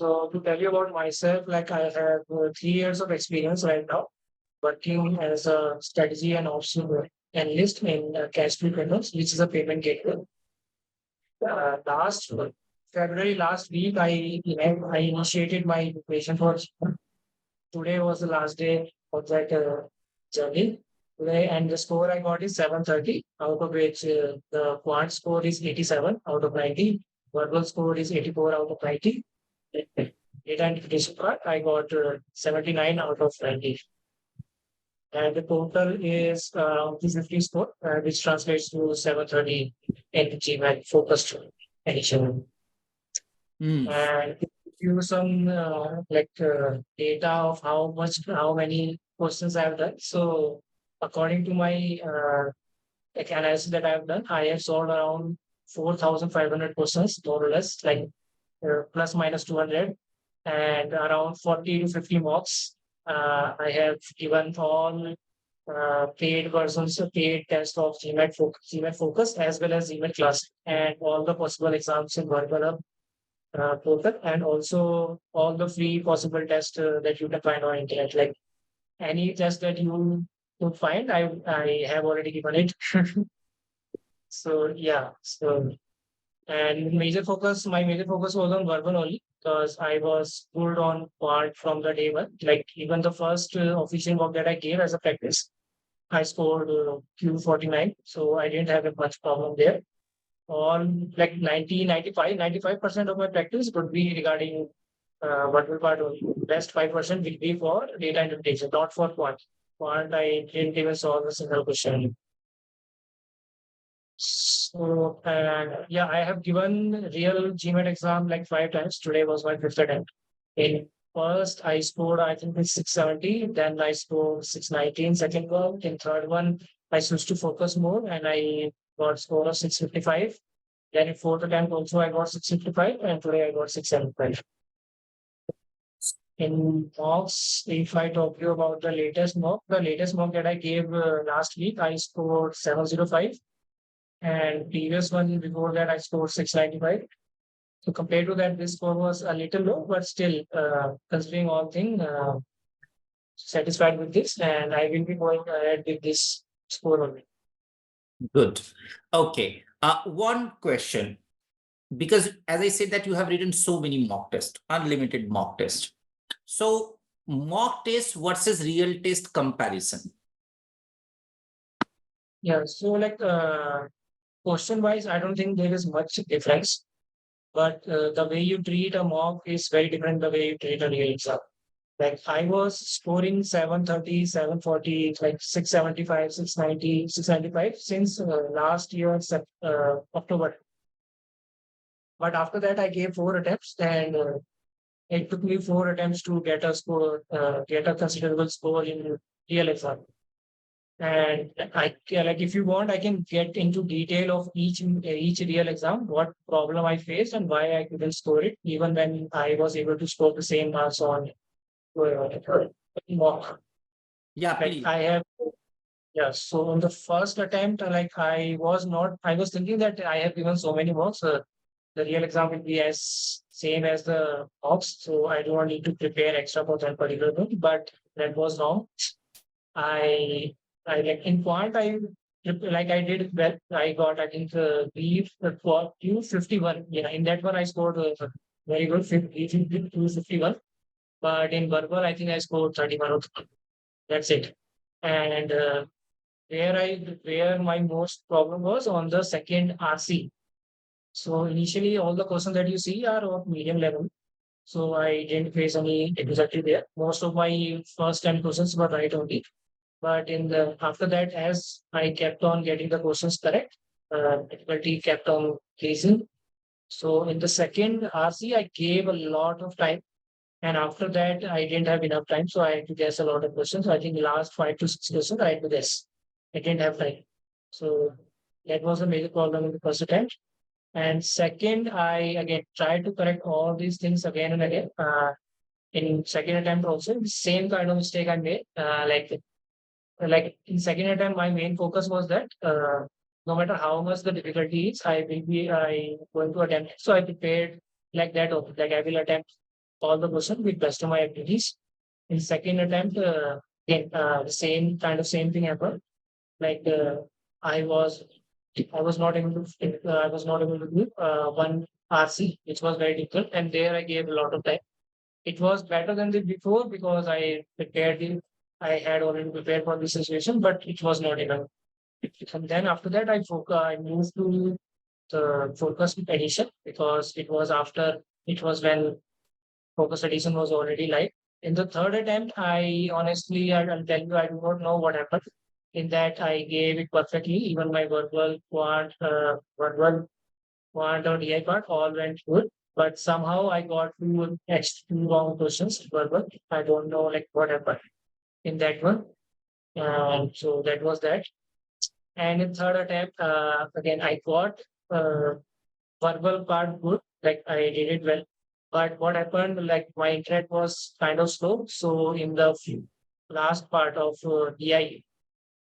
So to tell you about myself, like I have 3 years of experience right now working as a strategy and option analyst in Cashflow Payments, which is a payment gateway. Last February last week, I initiated my equation for today was the last day of that journey. Today, and the score I got is 730, out of which the quant score is 87 out of 90, verbal score is 84 out of 90. Data interpretation part, I got 79 out of 90. And the total is 250 score, which translates to 730 in GMAT focused edition. And give you some data of how many questions I have done. So according to my analysis that I have done, I have solved around 4,500 questions, more or less, like plus minus 200, and around 40 to 50 mocks. I have given all paid versions, paid test of GMAT Focus as well as GMAT Class, and all the possible exams in VerbalHub portal, and also all the free possible tests that you can find on internet. Like any test that you could find, I have already given it. So yeah, and my major focus was on verbal only because I was good on part from the day one. Like even the first official work that I gave as a practice, I scored Q49, so I didn't have a much problem there. On like 95% of my practice would be regarding verbal part only. Best 5% will be for data interpretation, not for quant. Quant, I didn't even solve a single question. So, yeah, I have given real GMAT exam like 5 times. Today was my fifth attempt. In first, I scored, I think it's 670. Then I scored 619, second one. In third one, I switched to focus mode and I got score of 655. Then in fourth attempt also, I got 655. And today I got 675. In mocks, if I talk to you about the latest mock that I gave last week, I scored 705. And previous one before that, I scored 695. So compared to that, this score was a little low, but still, considering all things, satisfied with this, and I will be going ahead with this score only. Good. Okay. One question, because as I said that you have written so many mock tests, unlimited mock tests. So mock test versus real test comparison. Yeah. So like question wise, I don't think there is much difference, but the way you treat a mock is very different the way you treat a real exam. Like I was scoring 730, 740, like 675, 690, 695 since last year, October. But after that, I gave 4 attempts, and it took me 4 attempts to get a considerable score in real exam. And if you want, I can get into detail of each real exam, what problem I faced and why I couldn't score it, even when I was able to score the same marks on mock. Yeah, please. So on the first attempt, I was thinking that I have given so many marks. The real exam will be as same as the mocks, so I don't need to prepare extra for that particular thing. But that was wrong. I in quant, I did well. I got, I think, Q51. Yeah, in that one I scored very good, 251. But in verbal, I think I scored 31. That's it. And where my most problem was on the second RC. So initially, all the questions that you see are of medium level. So I didn't face any difficulty there. Most of my first 10 questions were right only. But after that, as I kept on getting the questions correct, difficulty kept on increasing. So in the second RC, I gave a lot of time. And after that, I didn't have enough time. So I had to guess a lot of questions. I think the last 5 to 6 questions, I had to guess. I didn't have time. So that was a major problem in the first attempt. And second, I again tried to correct all these things again and again. In second attempt also, the same kind of mistake I made. Like in second attempt, my main focus was that no matter how much the difficulty is, I going to attempt it. So I prepared like that. Like I will attempt all the questions with best of my abilities. In second attempt, again, the same thing happened. Like I was not able to I was not able to do one RC, which was very difficult, and there I gave a lot of time. It was better than the before because I prepared it. I had already prepared for this situation, but it was not enough. And then after that, I moved to the focus edition because it was when focus edition was already live. In the third attempt, I'll tell you, I do not know what happened. In that, I gave it perfectly. Even my verbal, quant or DI part all went good. But somehow I got two wrong questions verbal. I don't know like what happened in that one. So that was that. And in third attempt, again I got uh, verbal part good. Like I did it well. But what happened? Like my internet was kind of slow. So in the last part of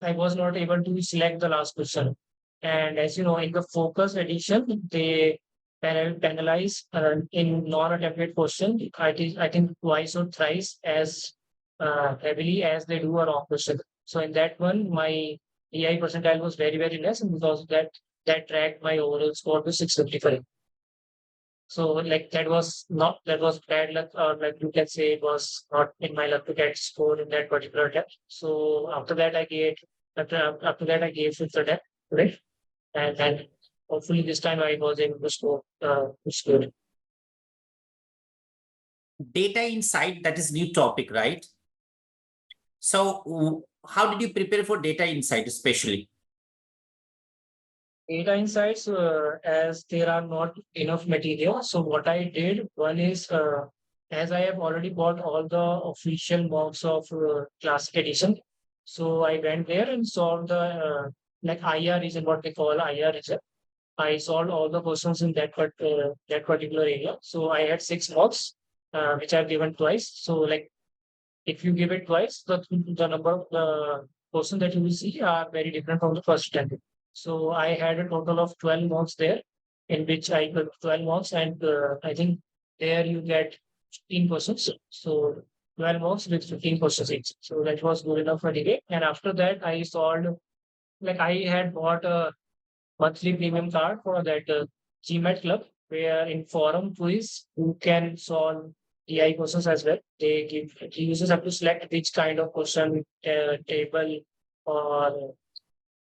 I was not able to select the last question. And as you know, in the focus edition, they penalize in non-attempted question. I think twice or thrice as heavily as they do a wrong question. So in that one, my EI percentile was very, very less. And because of that tracked my overall score to 655. So like that was bad luck, or like you can say it was not in my luck to get score in that particular attempt. So after that I gave fifth attempt, right? And hopefully this time I was able to score. Data insight, that is new topic, right? So how did you prepare for data insight, especially? Data insights, as there are not enough material. So what I did, one is, as I have already bought all the official mocks of Classic Edition, so I went there and solved the like IR region, what they call IR region. I solved all the questions in that particular area. So I had six mocks, which I've given twice. So like if you give it twice, the number of the questions that you will see are very different from the first attempt. So I had a total of 12 marks there, in which I got 12 marks, and I think there you get 15%. So 12 marks with 15% each. So that was good enough for debate. And after that, I solved, like I had bought a monthly premium card for that GMAT club, where in forum quiz you can solve DI questions as well. The users have to select which kind of question, table or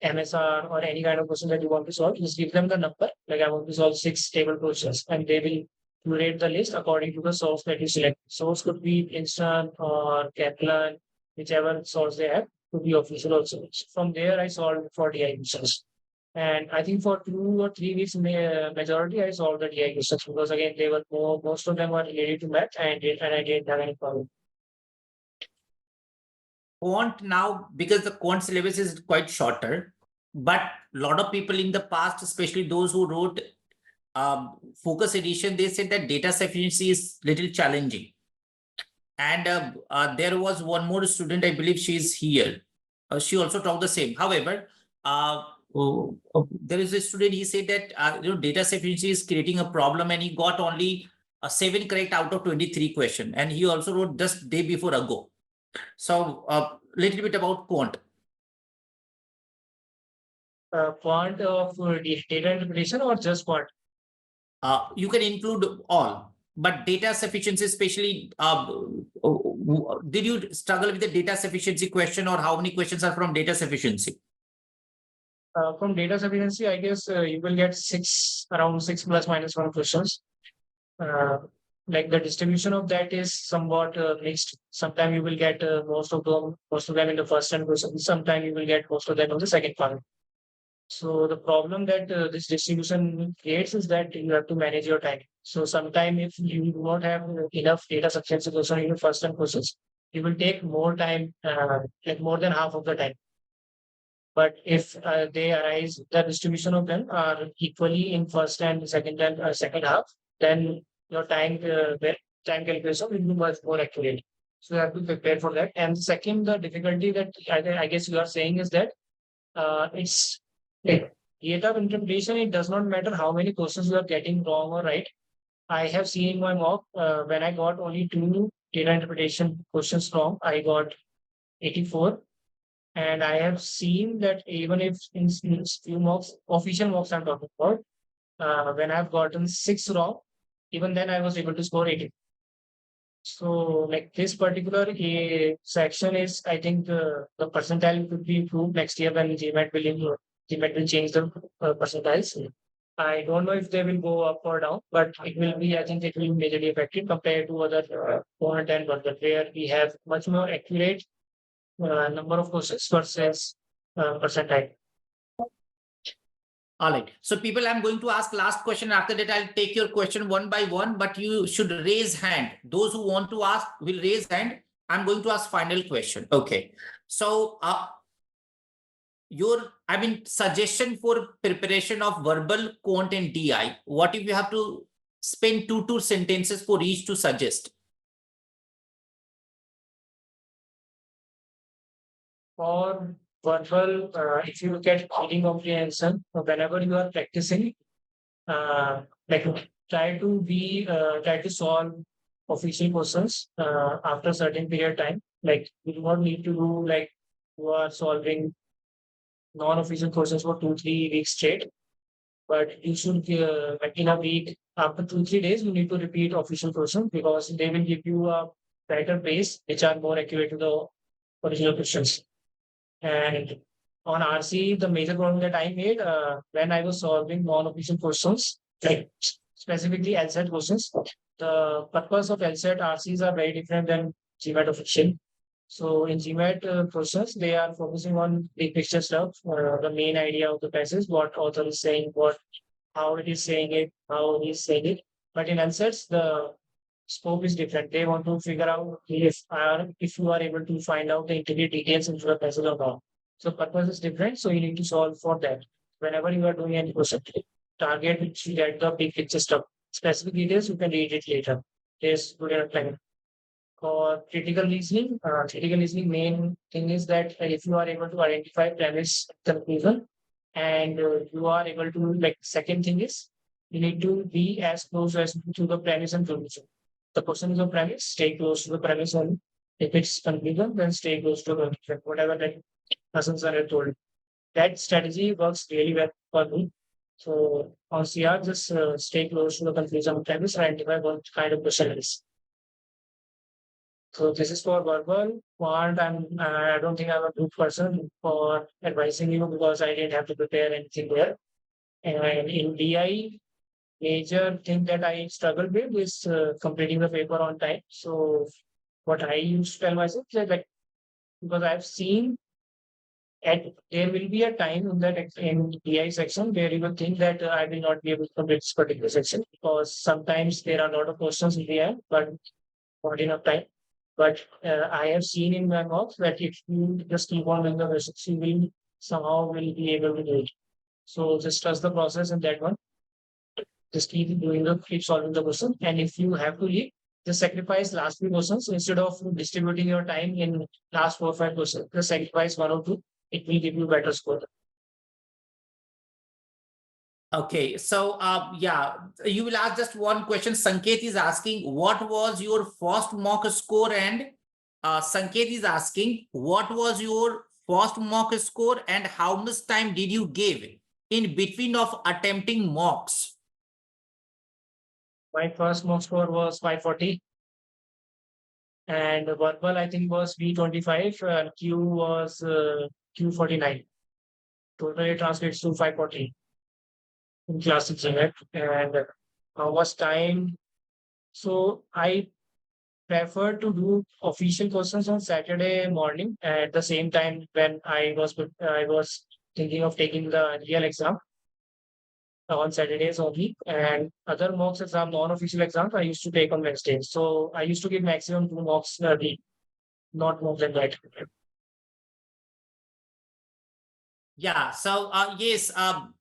MSR or any kind of question that you want to solve. Just give them the number. Like I want to solve 6 table questions, and they will curate the list according to the source that you select. Source could be Instant or Kaplan, whichever source they have. Could be official also. So from there, I solved for DI questions. And I think for 2 or 3 weeks, majority I solved the DI questions because again they were most of them were related to math, and I didn't have any problem. Quant now, because the quant syllabus is quite shorter, but a lot of people in the past, especially those who wrote focus edition, they said that data sufficiency is little challenging. And there was one more student, I believe she's here. She also talked the same. However, there is a student, he said that data sufficiency is creating a problem, and he got only 7 correct out of 23 question. And he also wrote just day before ago. So a little bit about quant. Quant of data interpretation or just quant? You can include all, but data sufficiency, especially, did you struggle with the data sufficiency question, or how many questions are from data sufficiency? From data sufficiency, I guess you will get around 6 plus minus 1 questions. Like the distribution of that is somewhat mixed. Sometimes you will get most of them in the first 10 questions. Sometimes you will get most of them on the second part. So the problem that this distribution creates is that you have to manage your time. So sometimes if you do not have enough data sufficiency question in your first 10 questions, you will take more time, like more than half of the time. But if they arise, the distribution of them are equally in first and second half, then your time calculation will be much more accurate. So you have to prepare for that. And second, the difficulty that I guess you are saying is that it's data interpretation. It does not matter how many questions you are getting wrong or right. I have seen my mock when I got only 2 data interpretation questions wrong, I got 84. And I have seen that even if in few mocks, official mocks I'm talking about, when I've gotten 6 wrong, even then I was able to score 80. So like this particular section is, I think the percentile could be improved next year when GMAT will change the percentiles. I don't know if they will go up or down, but it will be, I think it will be majorly affected compared to other 410 where we have much more accurate number of questions versus percentile. All right. So people, I'm going to ask last question. After that, I'll take your question one by one, but you should raise hand. Those who want to ask will raise hand. I'm going to ask final question. Okay. So suggestion for preparation of verbal, quant and DI. What if you have to spend two sentences for each to suggest? For verbal, if you look at reading comprehension, whenever you are practicing, like try to solve official questions after a certain period of time. Like you do not need to do like you are solving non-official questions for 2-3 weeks straight, but you should like in a week after 2-3 days you need to repeat official questions because they will give you a better base which are more accurate to the original questions. And on RC, the major problem that I made when I was solving non-official questions, like specifically LSAT questions, the purpose of LSAT RCs are very different than GMAT official. So in GMAT questions, they are focusing on big picture stuff, the main idea of the passage, what author is saying, how it is saying it, how he is saying it. But in LSATs, the scope is different. They want to figure out if you are able to find out the intricate details into the passage or not. So purpose is different. So you need to solve for that. Whenever you are doing any question, target to get the big picture stuff. Specific details you can read it later. There's good enough time. For critical listening main thing is that if you are able to identify premise conclusion and you are able to like second thing is you need to be as close as to the premise and conclusion. The question is a premise, stay close to the premise, and if it's conclusion, then stay close to the conclusion. Whatever that lessons are told. That strategy works really well for me. So on CR, just stay close to the conclusion of premise and identify what kind of question it is. So this is for verbal. Quant, I don't think I'm a good person for advising you because I didn't have to prepare anything there. And in DI, major thing that I struggle with is completing the paper on time. So what I used to tell myself is like because I've seen there will be a time in that in DI section where you will think that I will not be able to complete this particular section because sometimes there are a lot of questions in the end, but not enough time. But I have seen in my mocks that if you just keep on doing the questions, you will somehow be able to do it. So just trust the process in that one. Just keep solving the question. And if you have to leave, just sacrifice last 3 questions instead of distributing your time in last 4 or 5 questions. Just sacrifice 1 or 2. It will give you better score. Okay, so yeah, you will ask just one question. Sanket is asking, what was your first mock score? And Sanket is asking, what was your first mock score and how much time did you give in between of attempting mocks? My first mock score was 540. And verbal, I think, was V25 and Q was Q49. Totally translates to 540 in classic GMAT. And how much time? So I prefer to do official questions on Saturday morning at the same time when I was thinking of taking the real exam on Saturdays only, and other mocks exam, non-official exams, I used to take on Wednesdays. So I used to give maximum 2 mocks a week, not more than that. Yeah, so yes,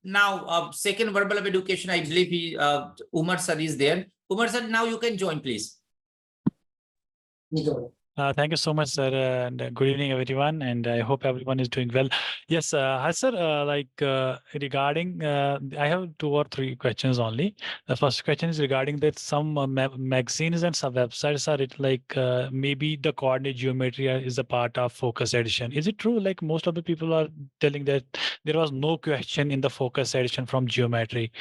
now second verbal of education, I believe Umar sir is there. Umar sir, now you can join, please. Thank you so much, sir, and good evening, everyone. And I hope everyone is doing well. Yes, hi, sir. Regarding, I have 2 or 3 questions only. The first question is regarding that some magazines and some websites are maybe the coordinate geometry is a part of focus edition. Is it true? Like most of the people are telling that there was no question in the focus edition from geometry.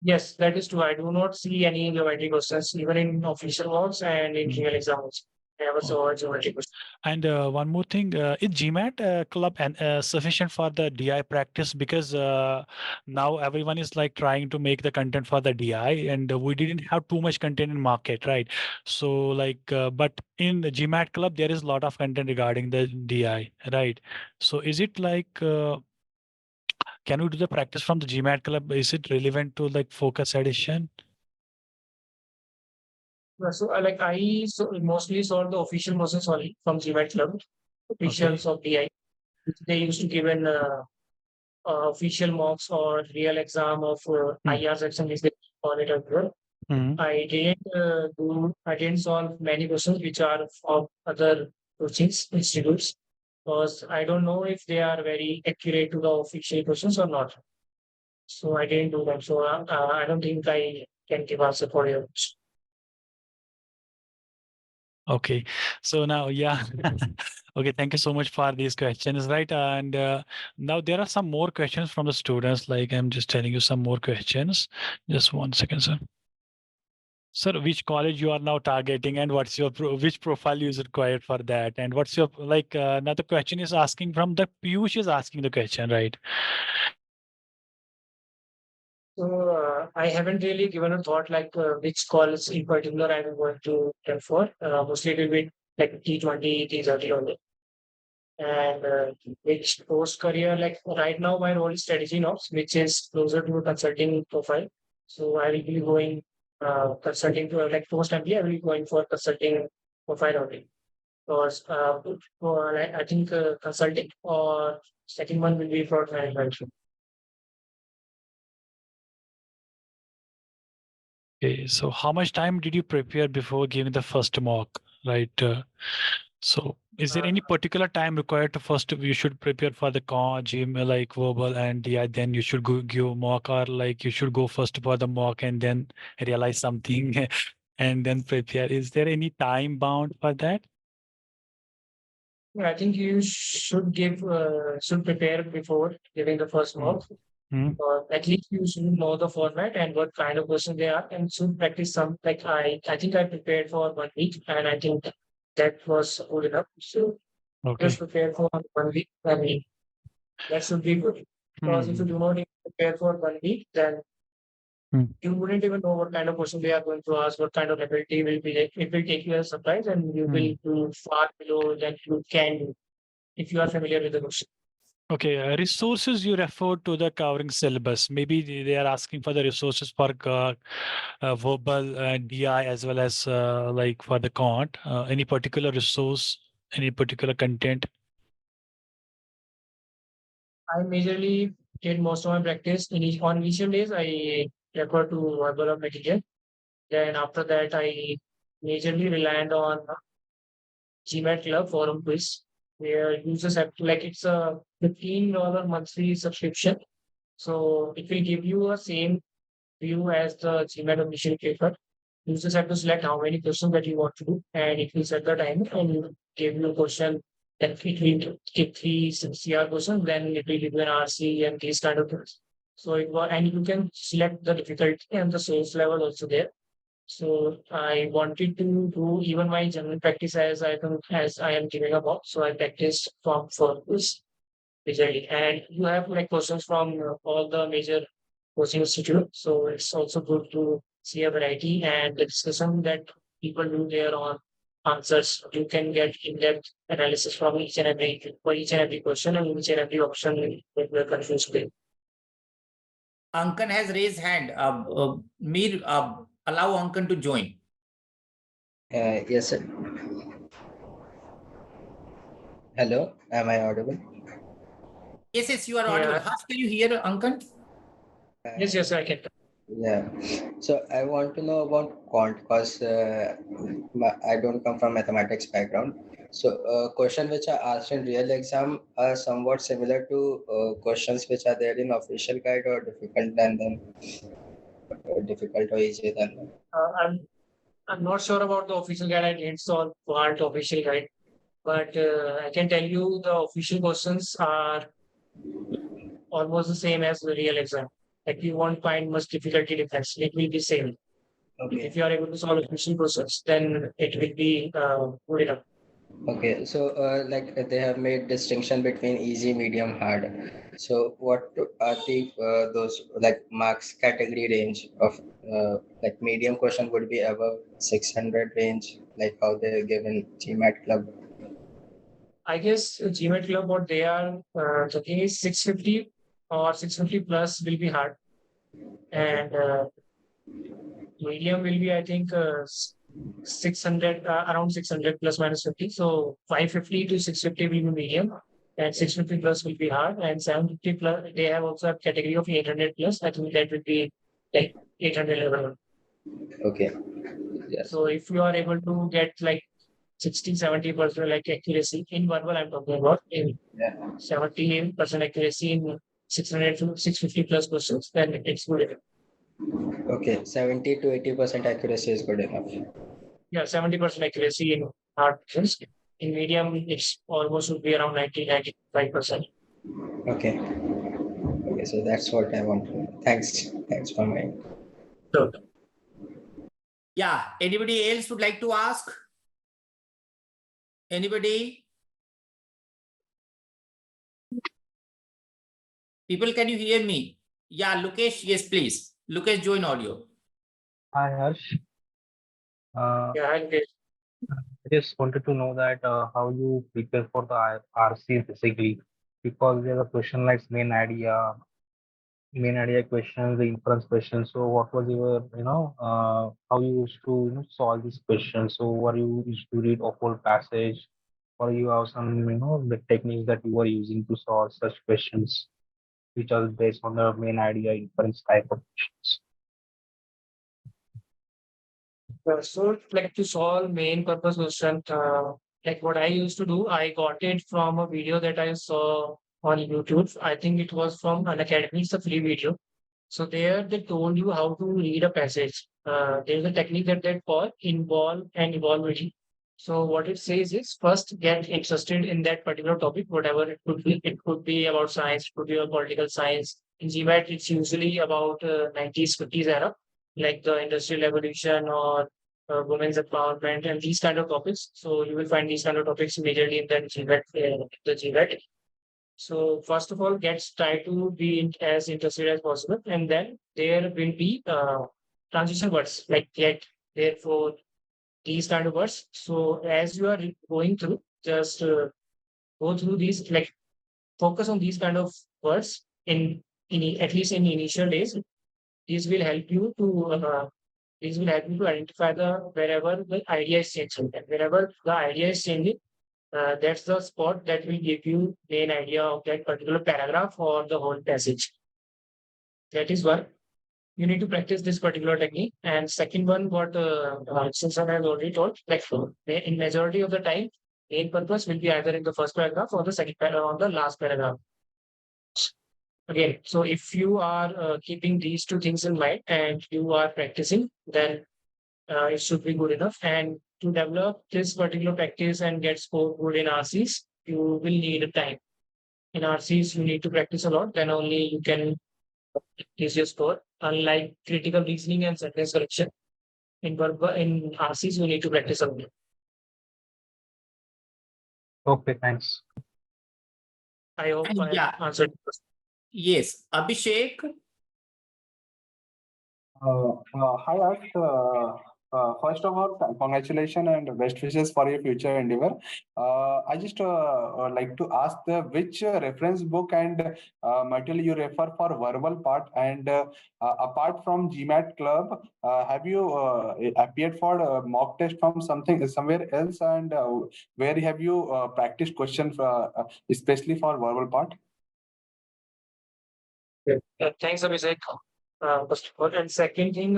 Yes, that is true. I do not see any geometry questions, even in official ones and in real exams. I never saw a geometry question. And one more thing, is GMAT club and sufficient for the DI practice? Because now everyone is like trying to make the content for the DI, and we didn't have too much content in market, right? So but in the GMAT club, there is a lot of content regarding the DI, right? So is it can we do the practice from the GMAT club? Is it relevant to like focus edition? So, mostly saw the official versions only from GMAT Club, officials of DI. Which they used to give an official mocks or real exam of IR section, which they call it as well. I didn't solve many questions which are of other coaching institutes because I don't know if they are very accurate to the official questions or not. So I didn't do them. So I don't think I can give answer for you. Okay, so now, yeah. Okay, thank you so much for these questions, right? And now there are some more questions from the students. Like I'm just telling you some more questions. Just 1 second, sir. Sir, which college you are now targeting, and what's your which profile is required for that, and what's your now the question is asking from the Piyush is asking the question, right? So I haven't really given a thought which calls in particular I'm going to tell for. Mostly it will be like T20, T30 only. And which post career, like right now my role is strategy ops, which is closer to a consulting profile. So I will be going consulting to like post MBA, I will be going for consulting profile only. Because I think consulting or second one will be fraud management. Okay, so how much time did you prepare before giving the first mock, right? So is there any particular time required to first you should prepare for the gym like verbal and DI, then you should go give mock, or like you should go first for the mock and then realize something and then prepare? Is there any time bound for that? Yeah, I think you should prepare before giving the first mock. Or at least you should know the format and what kind of question they are, and should practice some. Like I think I prepared for 1 week, and I think that was good enough. So just prepare for 1 week, and that should be good. Because if you do not even prepare for 1 week, then you wouldn't even know what kind of question they are going to ask, what kind of ability will be there. It will take you as a surprise, and you will do far below than you can do if you are familiar with the question. Okay, resources you refer to the covering syllabus. Maybe they are asking for the resources for verbal DI as well as like for the quant. Any particular resource, any particular content? I majorly did most of my practice on initial days. I refer to VerbalHub material. Then after that, I majorly relied on GMAT Club forum quiz, where users have to like it's a $15 monthly subscription. So it will give you a same view as the GMAT official paper. You just have to select how many questions that you want to do, and it will set the time and you give you a question. Then it will give 3 CR questions, then it will give you an RC and these kind of things. So it was, and you can select the difficulty and the source level also there. So I wanted to do even my general practice as I am giving a box. So I practiced from for this majorly, and you have like questions from all the major coaching institute. So it's also good to see a variety and the discussion that people do there on answers. You can get in-depth analysis from each and every for each and every question and each and every option that we're confused with. Ankan has raised hand. Mir, allow Ankan to join. Yes, sir. Hello, am I audible? Yes, you are audible. How can you hear Ankan? Yes, I can. Yeah. So I want to know about quant because I don't come from mathematics background. So question which are asked in real exam are somewhat similar to questions which are there in official guide or difficult than them, difficult or easier than them. Uh, I'm I'm not sure about the official guide. I didn't solve part official guide, but I can tell you the official questions are almost the same as the real exam. Like you won't find much difficulty difference. It will be same. Okay. If you are able to solve official process, then it will be good enough. Okay, so they have made distinction between easy, medium, hard. So what are the those like marks category range of like medium question would be above 600 range, like how they're given GMAT club. I guess GMAT club, what they are checking is 650 or 650 plus will be hard, and medium will be, I think, 600, around 600 plus minus 50. So 550 to 650 will be medium, and 650 plus will be hard, and 750 plus, they have also a category of 800 plus. I think that will be like 800 level. Okay. Yes. So if you are able to get like 60-70% like accuracy in verbal, I'm talking about in Yeah. 70% accuracy in 600 to 650 plus questions, then it's good. Okay. 70 to 80% accuracy is good enough. Yeah, 70% accuracy in hard questions. In medium, it's almost would be around 90-95%. Okay. Okay. So that's what I want to know. Thanks. Thanks for my. So, Yeah. Anybody else would like to ask? Anybody? People, can you hear me? Yeah, Lukesh, yes, please. Lukesh, join audio. Hi, Harsh. yeah, I'll get I just wanted to know that how you prepare for the RC basically, because there's a question like main idea questions, the inference questions. So, what was your, how you used to, solve these questions? So, were you used to read a whole passage, or you have some, the techniques that you were using to solve such questions, which are based on the main idea inference type of questions? so like to solve main purpose question, like what I used to do, I got it from a video that I saw on YouTube. I think it was from an academy. It's a free video. So there they told you how to read a passage. There's a technique that they call involve and evolve. So what it says is first get interested in that particular topic, whatever it could be. It could be about science, it could be about political science. In GMAT, it's usually about 90s, 50s era, like the industrial revolution or women's empowerment and these kind of topics. So you will find these kind of topics majorly in that GMAT, the GMAT. So first of all, try to be as interested as possible, and then there will be transition words like yet, therefore, these kind of words. So as you are going through, just go through these, like focus on these kind of words in at least in initial days. These will help you to identify the wherever the idea is changing, and wherever the idea is changing, that's the spot that will give you main idea of that particular paragraph or the whole passage. That is one. You need to practice this particular technique. And second one, what Simpson has already told, like in majority of the time, main purpose will be either in the first paragraph or the second paragraph or the last paragraph. Again, so if you are keeping these two things in mind and you are practicing, then it should be good enough. And to develop this particular practice and get score good in RCs, you will need time. In RCs, you need to practice a lot, then only you can increase your score. Unlike critical reasoning and sentence correction, in RCs, you need to practice a lot. Okay, thanks. I hope And I yeah. have answered the question. Yes, Abhishek. Hi, Ash. First of all, congratulations and best wishes for your future endeavor. I just like to ask which reference book and material you refer for verbal part, and apart from GMAT Club, have you appeared for mock test from somewhere else, and where have you practiced questions, especially for verbal part? Thanks, Abhishek. First of all, and second thing,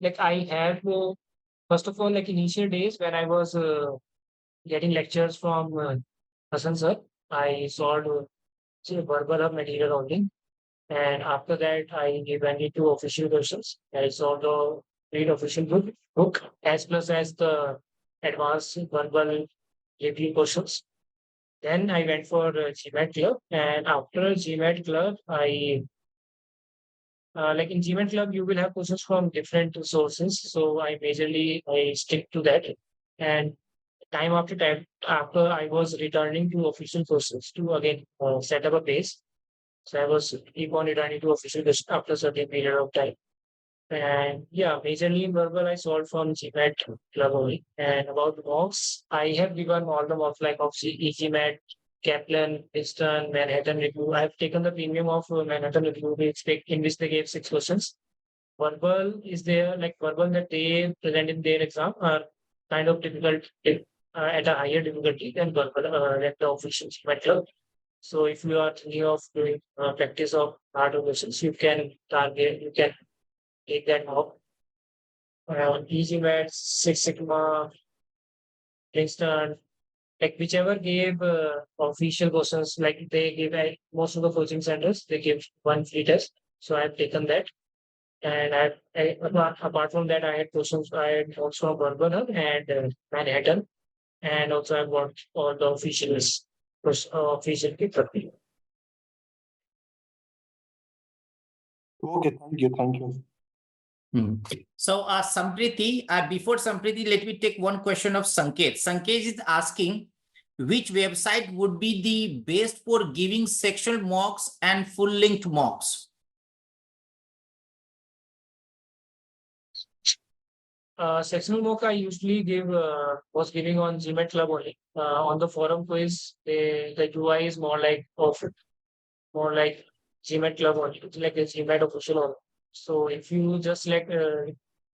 like I have, first of all, like initial days when I was getting lectures from Hassan sir, I solved VerbalHub material only. And after that, I went into official versions. I saw the read official book as plus as the advanced verbal review questions. Then I went for GMAT club, and after GMAT club, I like in GMAT club you will have questions from different sources. So I stick to that, and time after time after I was returning to official sources to again set up a base. So I was keep on returning to official just after a certain period of time. And yeah, majorly in verbal, I solved from GMAT club only. And about mocks, I have given all the mocks like of GMAT, Kaplan, Eastern, Manhattan Review. I have taken the premium of Manhattan Review, in which they gave 6 questions. Verbal is there, like verbal that they present in their exam are kind of difficult at a higher difficulty than verbal than the official GMAT club. So if you are thinking of doing practice of harder questions, you can take that mock. Easy Maths, Six Sigma, Princeton, like whichever gave official questions, like they give most of the coaching centers, they give one free test. So I've taken that. And apart from that, I had questions, I had notes from VerbalHub and Manhattan. And also I've got all the official paper. Okay, thank you. So, Sampriti, before Sampriti, let me take one question of Sanket. Sanket is asking, which website would be the best for giving sectional mocks and full-length mocks? Sectional mock I usually was giving on GMAT Club only. On the forum quiz, the UI is more like GMAT Club only. It's like a GMAT official only. So if you just select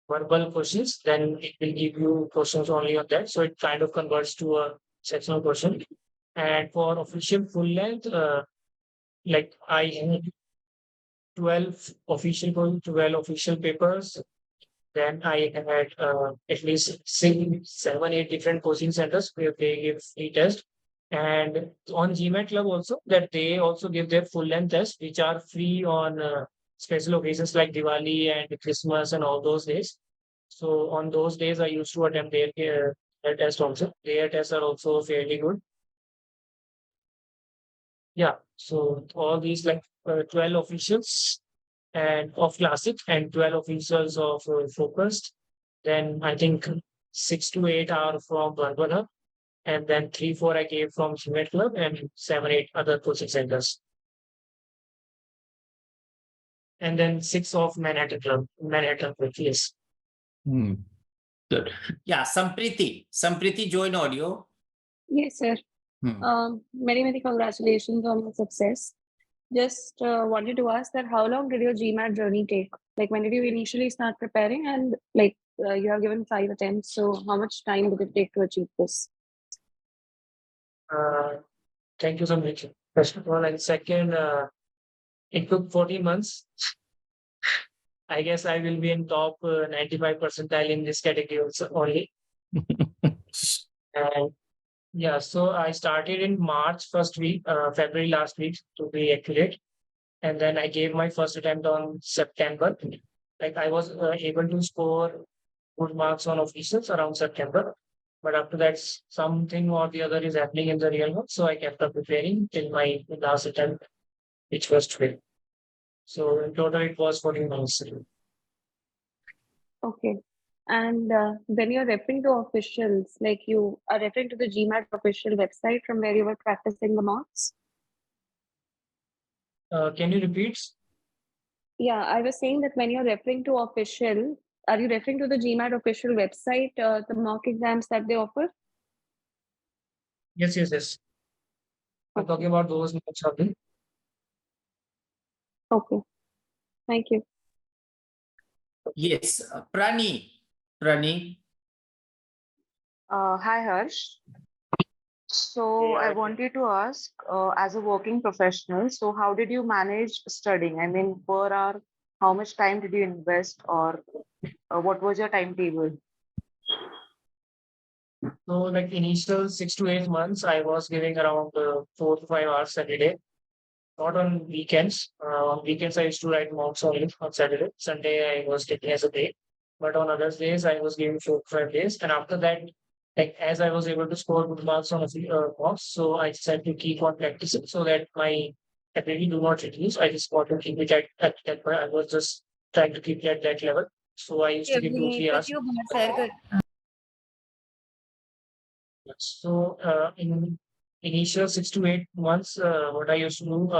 verbal questions, then it will give you questions only on that. So it kind of converts to a sectional question. And for official full length, like I had 12 official papers. Then I had at least 7, 8 different coaching centers where they give free test. And on GMAT Club also, that they also give their full length tests, which are free on special occasions like Diwali and Christmas and all those days. So on those days, I used to attempt their test also. Their tests are also fairly good. Yeah. So all these like 12 officials and of classic and 12 officials of focused. Then I think 6 to 8 are from VerbalHub, and then 3, 4 I gave from GMAT Club, and 7, 8 other coaching centers. And then 6 of Manhattan Club, yes. Good. Yeah, Sampriti, join audio. Yes, sir. Many congratulations on your success. Just wanted to ask that how long did your GMAT journey take? Like when did you initially start preparing, and like you have given 5 attempts, so how much time did it take to achieve this? Thank you so much. First of all, and second, it took 14 months. I guess I will be in top 95 percentile in this category also only. And yeah, so I started in March first week, February last week to be accurate. And then I gave my first attempt on September. Like I was able to score good marks on officials around September. But after that, something or the other is happening in the real world. So I kept on preparing till my last attempt, which was today. So in total, it was 14 months. Okay. And when you're referring to officials, like you are referring to the GMAT official website from where you were practicing the mocks? Can you repeat? Yeah, I was saying that when you're referring to official, are you referring to the GMAT official website, the mock exams that they offer? Yes. I'm talking about those mocks. Okay. Thank you. Yes, Prani. Hi, Harsh. So I Yeah, wanted to ask, as a working professional, so how did you manage studying? I mean, per hour, how much time did you invest, or what was your timetable? so like initial 6 to 8 months, I was giving around 4 to 5 hours every day. Not on weekends. On weekends, I used to write mocks only on Saturday. Sunday, I was taking as a break. But on other days, I was giving 4 to 5 days. And after that, like as I was able to score good marks on a few mocks, so I decided to keep on practicing so that my ability do not reduce. I just want to keep it at that point. I was just trying to keep it at that level. So I used to give 2 3 hours. So in initial 6 to 8 months, what I used to do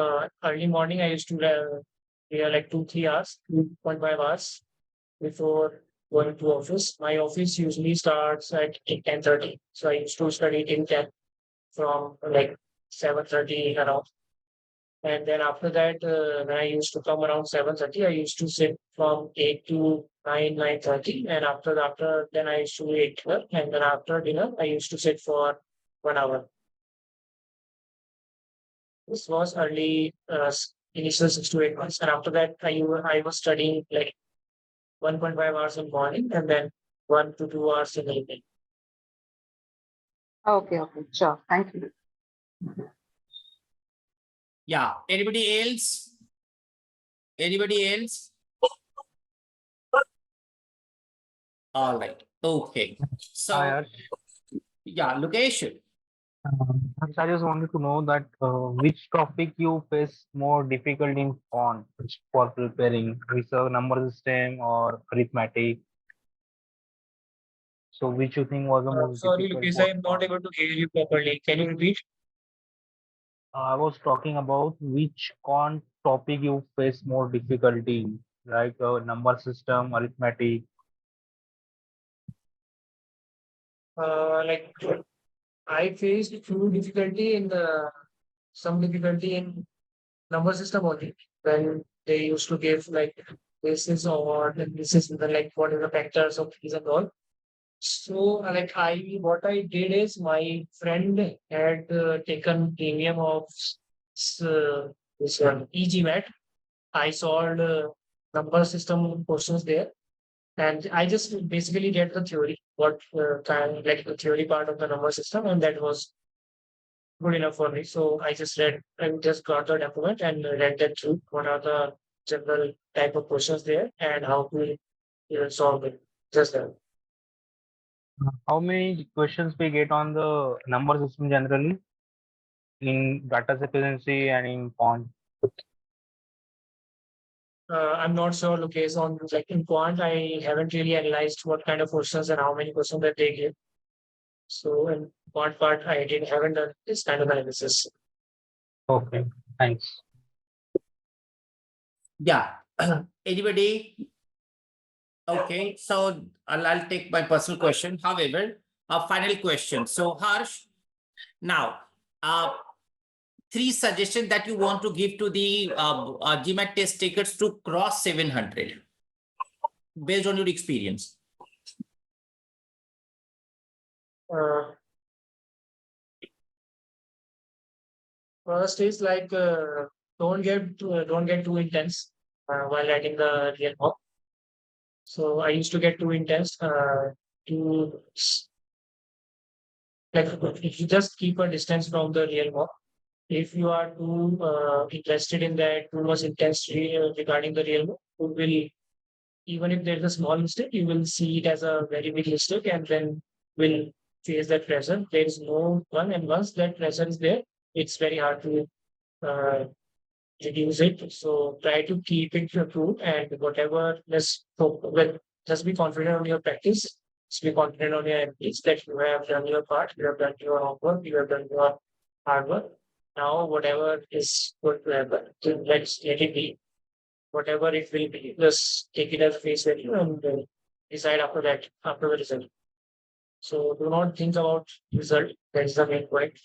early morning, I used to like 2 3 hours, 2.5 hours before going to office. My office usually starts at 10:30, so I used to study till 10 from like 7:30 around. And then after that, when I used to come around 7:30, I used to sit from 8 to 9, 9:30. And after then I used to eat dinner. And then after dinner, I used to sit for 1 hour. This was early initial 6 to 8 months. And after that, I was studying like 1.5 hours in morning and then 1 to 2 hours in the evening. Okay, okay, sure. Thank you. Yeah. Anybody else? Anybody else? All right. Okay. So, Hi, Harsh. yeah, location. Harsh, I just wanted to know that which topic you face more difficult in quant for preparing, research, number system, or arithmetic. So, which you think was the most Sorry, difficult Lucas, I for am not quant? able to hear you properly. Can you repeat? I was talking about which quant topic you face more difficulty, like number system, arithmetic. Like I faced few difficulty in some difficulty in number system only when they used to give like this is or this is the like what are the factors of these and all. So like what I did is my friend had taken premium of this one GMAT. I solved number system questions there, and I just basically read the theory, what kind like the theory part of the number system, and that was good enough for me. So I just read and just got the document and read that through. What are the general type of questions there and how to solve it? Just that. How many questions we get on the number system generally in data efficiency and in quant? I'm not sure, Lucas, on like in quant, I haven't really analyzed what kind of questions and how many questions that they give. So in quant part, I didn't haven't done this kind of analysis. Okay, thanks. Yeah. Anybody? Okay. So I'll take my personal question. However, a final question. So Harsh, now, three suggestions that you want to give to the GMAT test takers to cross 700 based on your experience. Uh, First is like don't get too intense while writing the real mock. So I used to get too intense. To like if you just keep a distance from the real mock. If you are too interested in that, too much intensity regarding the real mock, you will even if there's a small mistake, you will see it as a very big mistake, and then will face that pressure. There is no one, and once that pressure is there, it's very hard to uh, reduce it. So try to keep it true and whatever just be confident on your practice. Just be confident on your abilities that you have done your part, you have done your homework, you have done your hard work. Now whatever is going to happen, so let's let it be. Whatever it will be, just take it as face value and decide after that, after the result. So do not think about result. That is the main point.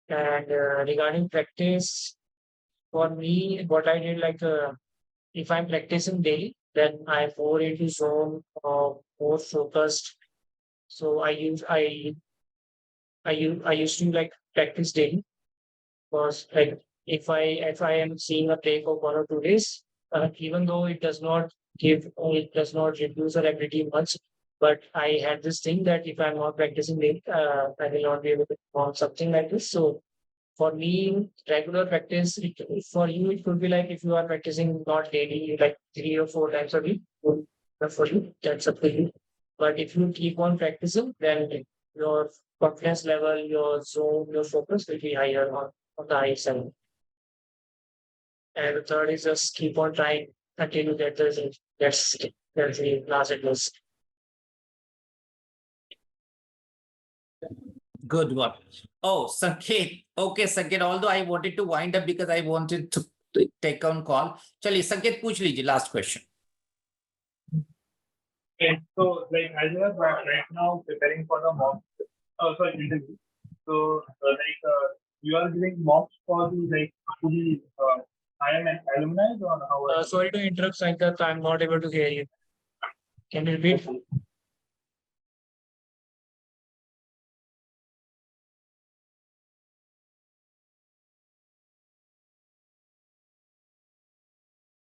And regarding practice, for me, what I did like if I'm practicing daily, then I'm more into zone more focused. So I I used to like practice daily, because like if I am seeing a break of 1 or 2 days, even though it does not reduce our ability much, but I had this thing that if I'm not practicing daily, I will not be able to perform something like this. So for me, regular practice, for you, it could be like if you are practicing not daily, like 3 or 4 times a week, for you, that's up to you. But if you keep on practicing, then your confidence level, your zone, your focus will be higher on the high side. And the third is just keep on trying until you get the result. That's the last advice. Good one. Oh, Sanket. Okay, Sanket, although I wanted to wind up because I wanted to take on call. Chaliye, Sanket, पूछ लीजिए last question. Okay, so like as you are right now preparing for the mock, interview. So you are giving mocks for the to the IM alumni or how? Sorry to interrupt, Sankat. I'm not able to hear you. Can you repeat?